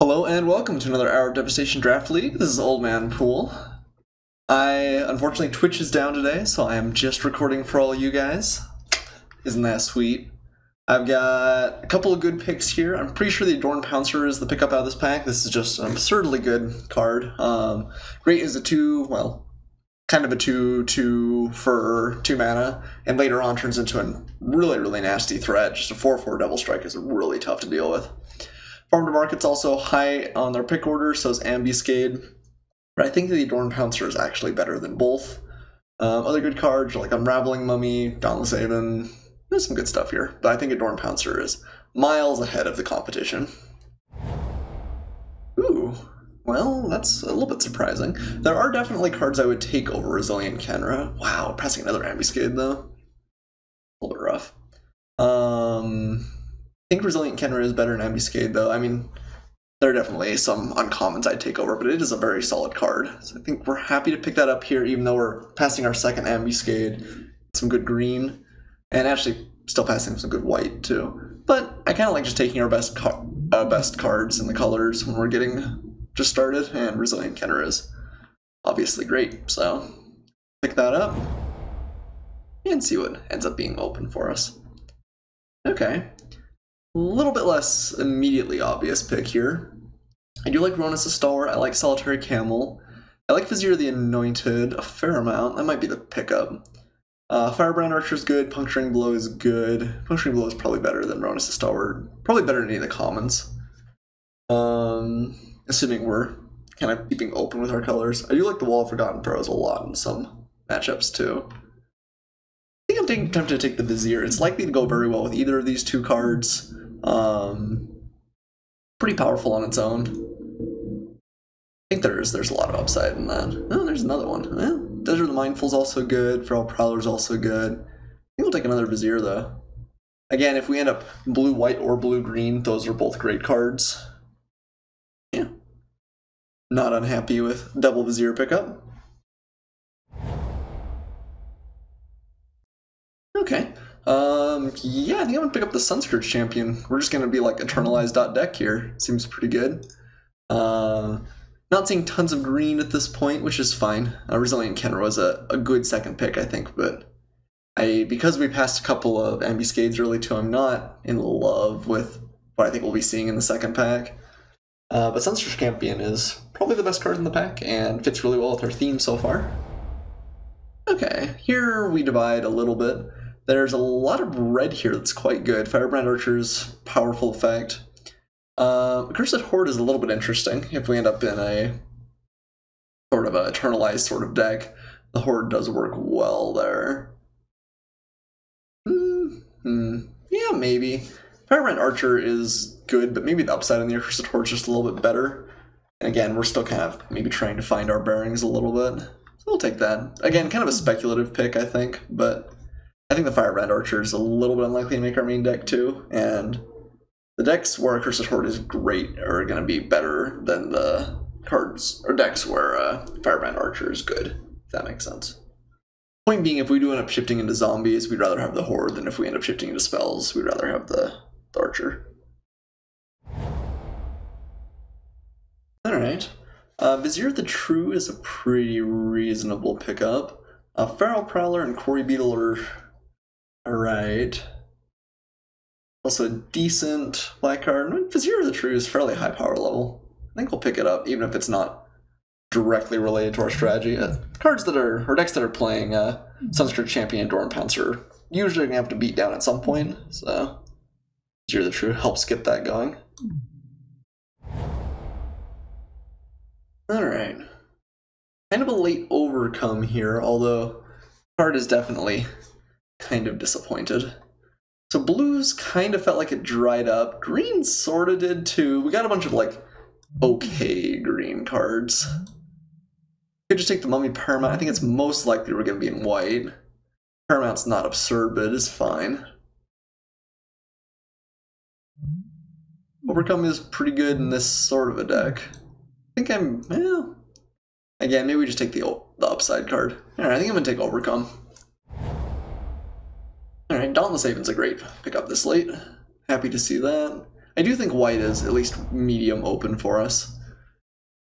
Hello and welcome to another hour of Devastation Draft League. This is Old Man Poole. Unfortunately, Twitch is down today, so I am just recording for all you guys. Isn't that sweet? I've got a couple of good picks here. I'm pretty sure the Adorned Pouncer is the pickup out of this pack. This is just an absurdly good card. Great is a 2, well, kind of a 2/2 for 2 mana, and later on turns into a really nasty threat. Just a 4/4 Devil Strike is really tough to deal with. Farm to Market's also high on their pick order, so is Ambuscade. But I think the Adorned Pouncer is actually better than both. Other good cards are like Unraveling Mummy, Dauntless Haven. There's some good stuff here, but I think Adorned Pouncer is miles ahead of the competition. Ooh, well, that's a little bit surprising. There are definitely cards I would take over Resilient Kenra. Wow, passing another Ambuscade though. A little bit rough. I think Resilient Kenra is better than Ambuscade, though. I mean, there are definitely some uncommons I'd take over, but it is a very solid card. So I think we're happy to pick that up here, even though we're passing our second Ambuscade. Some good green, and actually still passing some good white, too. But I kind of like just taking our best cards in the colors when we're getting just started, and Resilient Kenra is obviously great. So pick that up and see what ends up being open for us. Okay. A little bit less immediately obvious pick here. I do like Ronus the Stalwart, I like Solitary Camel, I like Vizier the Anointed a fair amount, that might be the pickup. Firebrand Archer is good, Puncturing Blow is good. Puncturing Blow is probably better than Ronus the Stalwart, probably better than any of the commons. Assuming we're kind of keeping open with our colors. I do like the Wall of Forgotten Throws a lot in some matchups too. I think I'm tempted to take the Vizier. It's likely to go very well with either of these two cards. Pretty powerful on its own. I think there's a lot of upside in that. Oh, there's another one. Desert of the Mindful is also good. Feral Prowler is also good. I think we'll take another Vizier though. Again, if we end up blue-white or blue-green, those are both great cards. Yeah. Not unhappy with double Vizier pickup. Okay. Yeah, I think I'm gonna pick up the Sunscourge Champion. We're just gonna be like Eternalized.deck here. Seems pretty good. Not seeing tons of green at this point, which is fine. Resilient Kenra was a good second pick, I think, but because we passed a couple of Ambuscades early too, I'm not in love with what I think we'll be seeing in the second pack. But Sunscourge Champion is probably the best card in the pack and fits really well with our theme so far. Okay, here we divide a little bit. There's a lot of red here that's quite good. Firebrand Archer's powerful effect. Cursed Horde is a little bit interesting if we end up in a sort of a Eternalized sort of deck. The Horde does work well there. Yeah, maybe. Firebrand Archer is good, but maybe the upside on the Cursed Horde is just a little bit better. And again, we're still kind of maybe trying to find our bearings a little bit. So we'll take that. Again, kind of a speculative pick, I think, but I think the Firebrand Archer is a little bit unlikely to make our main deck too, and the decks where Cursed Horde is great are going to be better than the cards or decks where Firebrand Archer is good, if that makes sense. Point being, if we do end up shifting into zombies, we'd rather have the Horde than if we end up shifting into spells, we'd rather have the Archer. Alright. Vizier the True is a pretty reasonable pickup. Feral Prowler and Quarry Beetle are alright. Also a decent black card. Vizier the True is fairly high power level. I think we'll pick it up, even if it's not directly related to our strategy. Cards that are, or decks that are playing Sunscourge Champion and Adorned Pouncer usually gonna have to beat down at some point, so Vizier the True helps get that going. Alright. Kind of a late overcome here, although card is definitely kind of disappointed. So blues kind of felt like it dried up. Green sort of did too. We got a bunch of like okay green cards. Could just take the Mummy Paramount. I think it's most likely we're going to be in white. Paramount's not absurd, but it is fine. Overcome is pretty good in this sort of a deck. I think well, again, maybe we just take the upside card. Alright, I think I'm going to take Overcome. Alright, Dauntless Haven's a great pickup this late. Happy to see that. I do think white is at least medium open for us.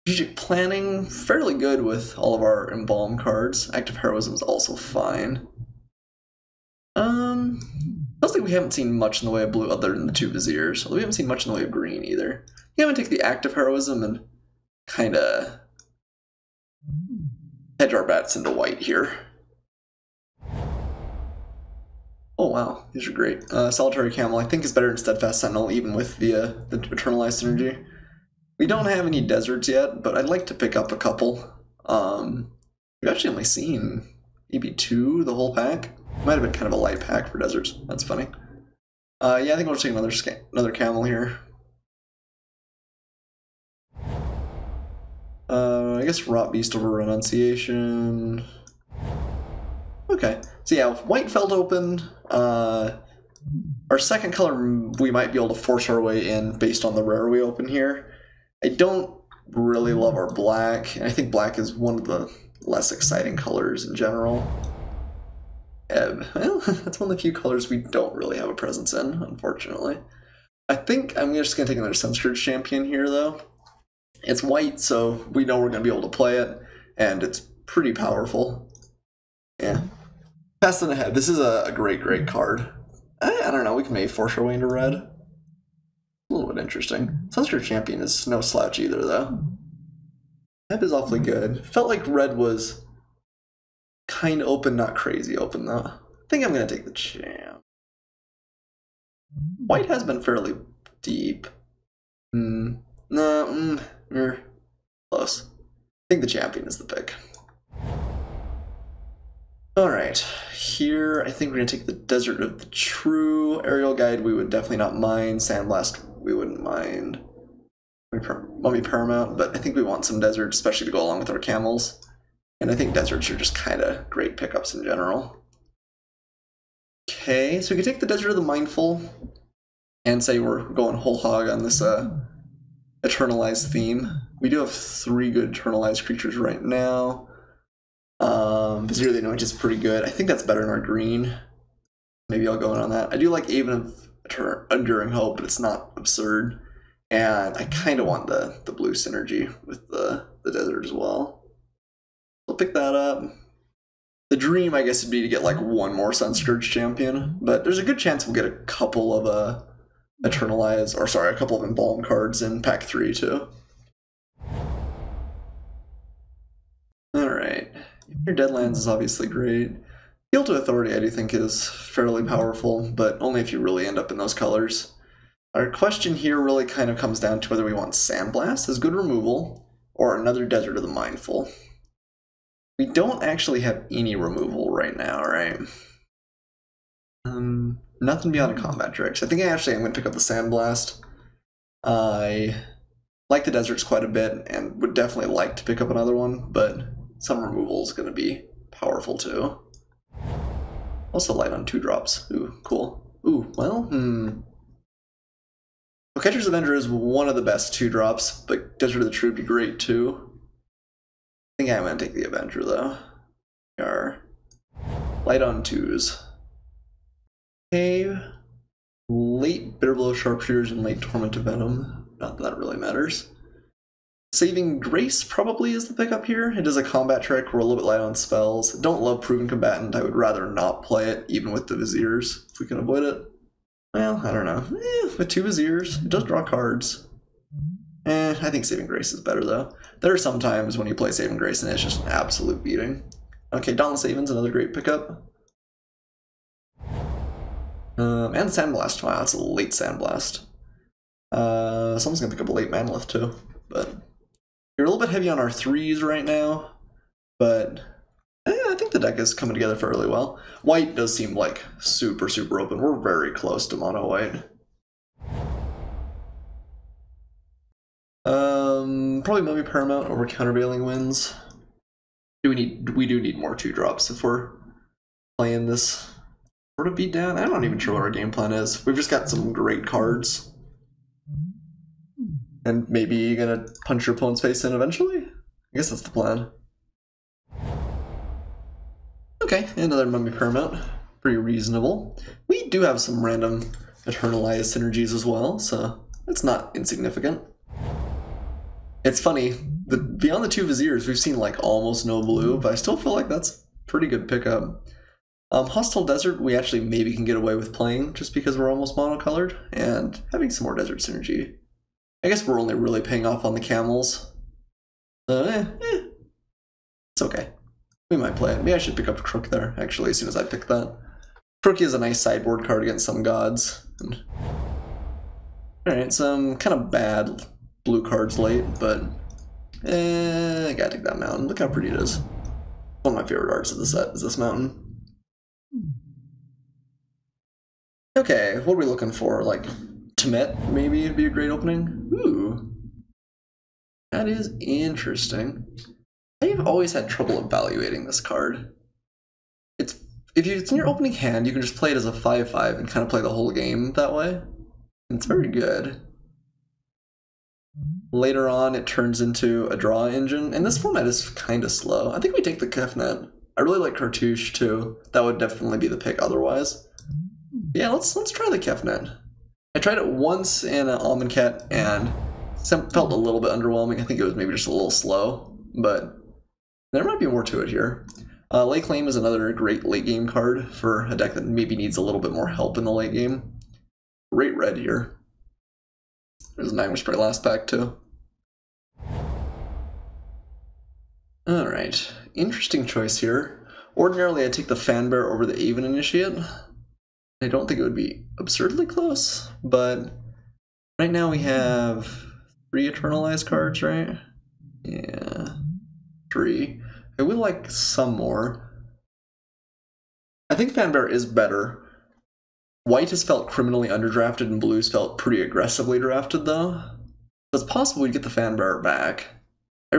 Strategic planning, fairly good with all of our Embalm cards. Active Heroism is also fine. I don't think we haven't seen much in the way of blue other than the 2 Viziers. Although we haven't seen much in the way of green either. I'm gonna take the Active Heroism and kinda hedge our bets into white here. Oh wow, these are great. Solitary Camel I think is better than Steadfast Sentinel even with the Eternalized synergy. We don't have any deserts yet, but I'd like to pick up a couple. We've actually only seen maybe 2 the whole pack. Might have been kind of a light pack for deserts. That's funny. Yeah, I think we'll take another camel here. I guess Rot Beast over Renunciation. Okay, so yeah, with white felt open, our second color we might be able to force our way in based on the rare we open here. I don't really love our black, and I think black is one of the less exciting colors in general. Ebb. Well, that's one of the few colors we don't really have a presence in, unfortunately. I think I'm just going to take another Sunscourge Champion here, though. It's white, so we know we're going to be able to play it, and it's pretty powerful. Yeah. Passing ahead. This is a great card. I don't know, we can maybe force our way into red. A little bit interesting. Sunscourge Champion is no slouch either, though. Ebb is awfully good. Felt like red was kind of open, not crazy open, though. I think I'm going to take the champ. White has been fairly deep. No, you're close. I think the champion is the pick. Alright, here I think we're going to take the Desert of the True. Aerial Guide we would definitely not mind. Sandblast we wouldn't mind. Mummy Paramount, but I think we want some deserts, especially to go along with our camels. And I think deserts are just kind of great pickups in general. Okay, so we could take the Desert of the Mindful and say we're going whole hog on this Eternalized theme. We do have 3 good Eternalized creatures right now. Vizier the Anointed is pretty good. I think that's better than our green. Maybe I'll go in on that. I do like Haven of Enduring Hope, but it's not absurd. And I kind of want the blue synergy with the desert as well. I'll pick that up. The dream, I guess, would be to get like 1 more Sunscourge Champion, but there's a good chance we'll get a couple of Eternalized, or sorry, a couple of Embalm cards in pack 3 too. Alright. Your Deadlands is obviously great. Heal to Authority I do think is fairly powerful, but only if you really end up in those colors. Our question here really kind of comes down to whether we want Sandblast as good removal, or another Desert of the Mindful. We don't actually have any removal right now, right? Nothing beyond a combat tricks. I think I'm going to pick up the Sandblast. I like the deserts quite a bit and would definitely like to pick up another one, but some removal is going to be powerful too. Also light on 2-drops. Ooh, cool. Ooh, well, well, Catcher's Avenger is one of the best 2-drops, but Desert of the True would be great too. I think I'm going to take the Avenger though. We are light on 2s. Okay. Late Bitterblow Sharpshooters and late Torment of Venom. Not that that really matters. Saving Grace probably is the pickup here. It is a combat trick. We're a little bit light on spells. Don't love Proven Combatant. I would rather not play it, even with the Viziers, if we can avoid it. Well, I don't know. With 2 Viziers, it does draw cards. I think Saving Grace is better, though. There are some times when you play Saving Grace and it's just an absolute beating. Okay, Dauntless Haven's another great pickup. And Sandblast. Wow, that's a late Sandblast. Someone's gonna pick up a late Manlift, too. But you're a little bit heavy on our 3s right now. But I think the deck is coming together fairly well. White does seem like super open. We're very close to mono white. Probably Mummy Paramount over Countervailing Winds. We do need more 2-drops if we're playing this sort of beat down. I'm not even sure what our game plan is. We've just got some great cards. And maybe you're gonna punch your opponent's face in eventually? I guess that's the plan. Okay, another Mummy Paramount. Pretty reasonable. We do have some random Eternalized synergies as well, so It's not insignificant. It's funny, beyond the 2 Viziers, we've seen like almost no blue, but I still feel like that's pretty good pickup. Hostile Desert, we actually maybe can get away with playing just because we're almost monocolored, and having some more desert synergy. I guess we're only really paying off on the camels. It's okay. We might play it. Maybe I should pick up Crook there, actually, as soon as I pick that. Crook is a nice sideboard card against some gods. Alright, some kind of bad blue cards late, but I gotta take that mountain. Look how pretty it is. One of my favorite arts of the set is this mountain. Okay, what are we looking for? Like, Kefnet, maybe it'd be a great opening? Ooh. That is interesting. I've always had trouble evaluating this card. If it's in your opening hand, you can just play it as a 5/5 and kind of play the whole game that way. It's very good. Later on, it turns into a draw engine, and this format is kind of slow. I think we take the Kefnet. I really like Cartouche too. That would definitely be the pick otherwise. Yeah, let's try the Kefnet. I tried it once in an Almond Cat and felt a little bit underwhelming. I think it was maybe just a little slow, but there might be more to it here. Lake Claim is another great late game card for a deck that maybe needs a little bit more help in the late game. Great red here. There's a Nightmare Spray last pack too. Alright, interesting choice here. Ordinarily I'd take the Fanbear over the Aven Initiate. I don't think it would be absurdly close, but right now we have 3 Eternalized cards, right? Yeah, 3. I would like some more. I think Fanbear is better. White has felt criminally underdrafted and blue's felt pretty aggressively drafted though. So it's possible we'd get the Fanbear back. I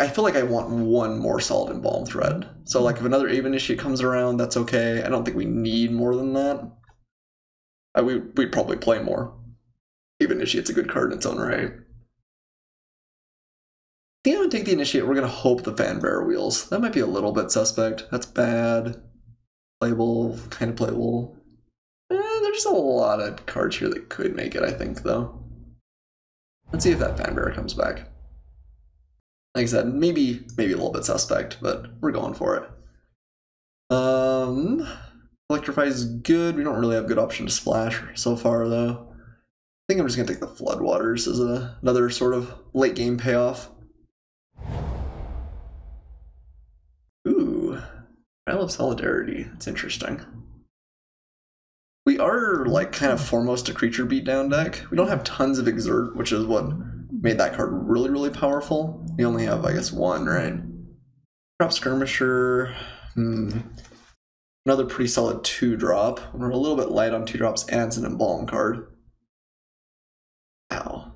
feel like I want one more solid Embalm thread. So like if another Aven Initiate comes around, that's okay. I don't think we need more than that. We'd probably play more. Aven Initiate's a good card in its own right. I think I'm gonna take the Initiate. We're gonna hope the Fanbear wheels. That might be a little bit suspect. That's bad. Playable, kind of playable. There's a lot of cards here that could make it, I think, though. Let's see if that Fanbear comes back. Like I said, maybe a little bit suspect, but we're going for it. Electrify is good. We don't really have good option to splash so far, though. I think I'm just gonna take the Floodwaters as another sort of late game payoff. Ooh, Isle of Solidarity. That's interesting. We are like kind of foremost a creature beatdown deck. We don't have tons of Exert, which is what made that card really, really powerful. We only have, I guess, 1, right? Drop Skirmisher. Another pretty solid 2-drop. We're a little bit light on 2-drops, and it's an Embalm card. Ow.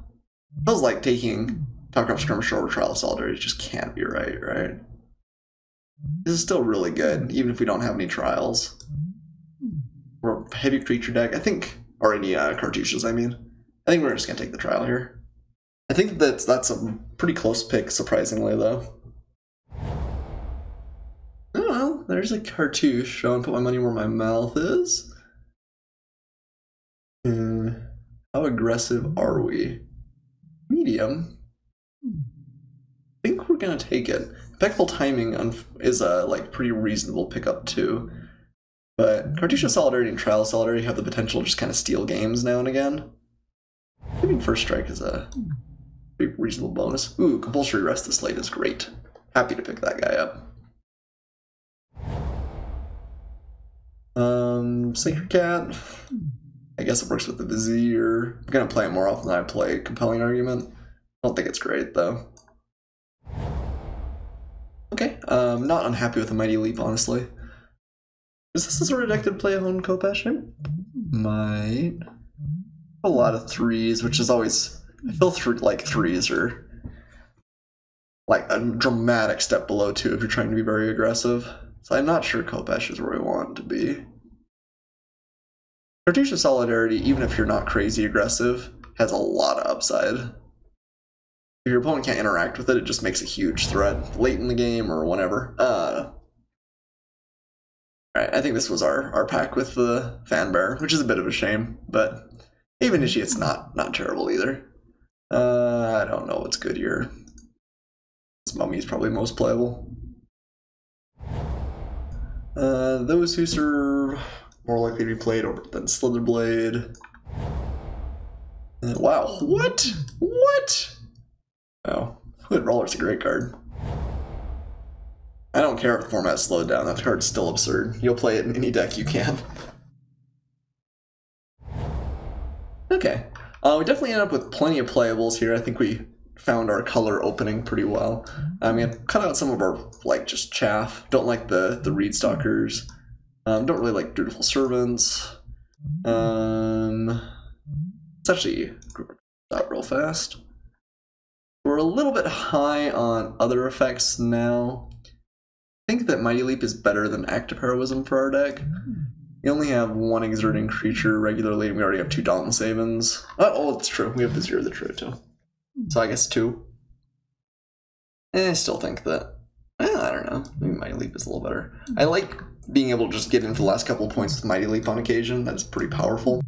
Feels like taking Top-Drop Skirmisher over Trial of Solidarity just can't be right? This is still really good, even if we don't have any trials. We're a heavy creature deck, I think, or any cartouches, I mean. I think we're just gonna take the trial here. I think that's a pretty close pick, surprisingly, though. Oh well, there's a cartouche. I want to put my money where my mouth is. How aggressive are we? Medium. I think we're gonna take it. Impeccable Timing is a pretty reasonable pickup too. But Cartouche of Solidarity and Trial of Solidarity have the potential to just kind of steal games now and again. Giving First Strike is a pretty reasonable bonus. Ooh, Compulsory Rest this late is great. Happy to pick that guy up. Sacred Cat. I guess it works with the Vizier. I'm gonna play it more often than I play Compelling Argument. I don't think it's great though. Okay, not unhappy with a Mighty Leap, honestly. Is this the sort of deck that play a Hone Kopesh? Might. A lot of 3s, which is always... I feel like 3s are like a dramatic step below 2 if you're trying to be very aggressive. So I'm not sure Kopesh is where we want to be. Cartouche of Solidarity, even if you're not crazy aggressive, has a lot of upside. If your opponent can't interact with it, it just makes a huge threat late in the game or whenever. Alright, I think this was our pack with the Fanbear, which is a bit of a shame, but Even Initiate's not terrible either. I don't know what's good here. This Mummy's probably most playable. Those who serve more likely to be played over than Slitherblade. Wow, what? What? Oh, Hood Roller's a great card. I don't care if the format's slowed down, that card's still absurd. You'll play it in any deck you can. Okay, we definitely end up with plenty of playables here. I think we found our color opening pretty well. I mean, cut out some of our, like, just chaff. Don't like the Reed Stalkers. Don't really like Dutiful Servants. Let's actually group that real fast. We're a little bit high on other effects now. I think that Mighty Leap is better than Active Heroism for our deck. We only have one Exerting Creature regularly, and we already have 2 Dauntless Avens. Oh, it's true. We have Vizier the True, too. So I guess 2. I still think that... I don't know. Maybe Mighty Leap is a little better. I like being able to just get into the last couple of points with Mighty Leap on occasion. That's pretty powerful.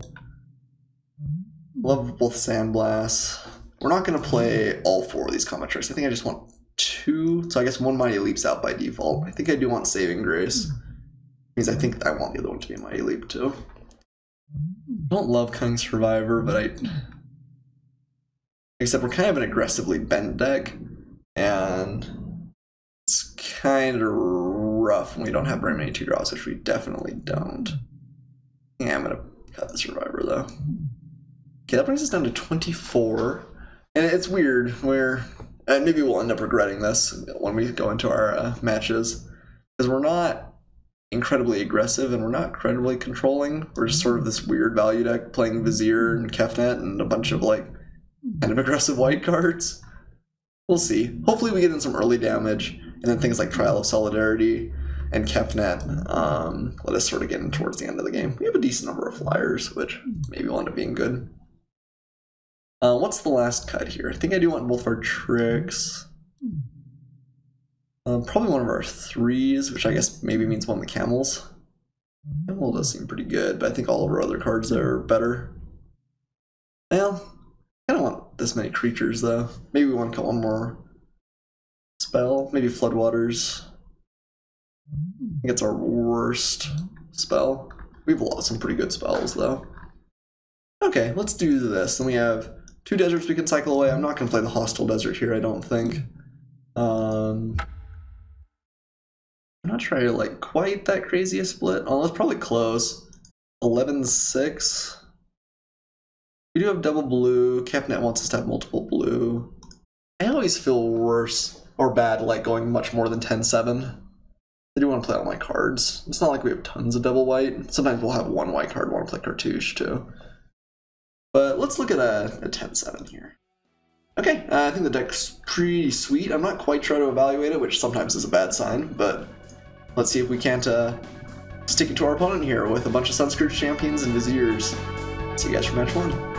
Love both Sandblasts. We're not going to play all 4 of these Comet Tricks. I think I just want 2. So I guess 1 Mighty Leap's out by default. I think I do want Saving Grace. Means I think I want the other one to be a Mighty Leap too. I don't love Cunning Survivor, but except we're kind of an aggressively bent deck, and it's kind of rough when we don't have very many 2-drops, which we definitely don't. Yeah, I'm gonna cut the Survivor though. Okay, that brings us down to 24, and it's weird where, and maybe we'll end up regretting this when we go into our matches, because we're not incredibly aggressive and we're not incredibly controlling. We're just sort of this weird value deck playing Vizier and Kefnet and a bunch of like kind of aggressive white cards. We'll see. Hopefully we get in some early damage, and then things like Trial of Solidarity and Kefnet let us sort of get in towards the end of the game. We have a decent number of flyers, which maybe will end up being good. What's the last cut here? I think I do want both of our tricks. Probably one of our 3s, which I guess maybe means one of the camels. Camel does seem pretty good, but I think all of our other cards there are better. Well, I don't want this many creatures though. Maybe we want to cut one more spell. Maybe Floodwaters. I think it's our worst spell. We have some pretty good spells though. Okay, let's do this. Then we have 2 deserts we can cycle away. I'm not going to play the Hostile Desert here, I don't think. I'm not sure I like quite that crazy a split. Oh, it's probably close. 11-6. We do have double blue. Kefnet wants us to have multiple blue. I always feel worse or bad like going much more than 10-7. I do want to play all my cards. It's not like we have tons of double white. Sometimes we'll have 1 white card, want to play Cartouche too. But let's look at a 10-7 here. Okay, I think the deck's pretty sweet. I'm not quite sure how to evaluate it, which sometimes is a bad sign, but let's see if we can't stick it to our opponent here with a bunch of Sunscourge champions and Viziers. See you guys for match 1.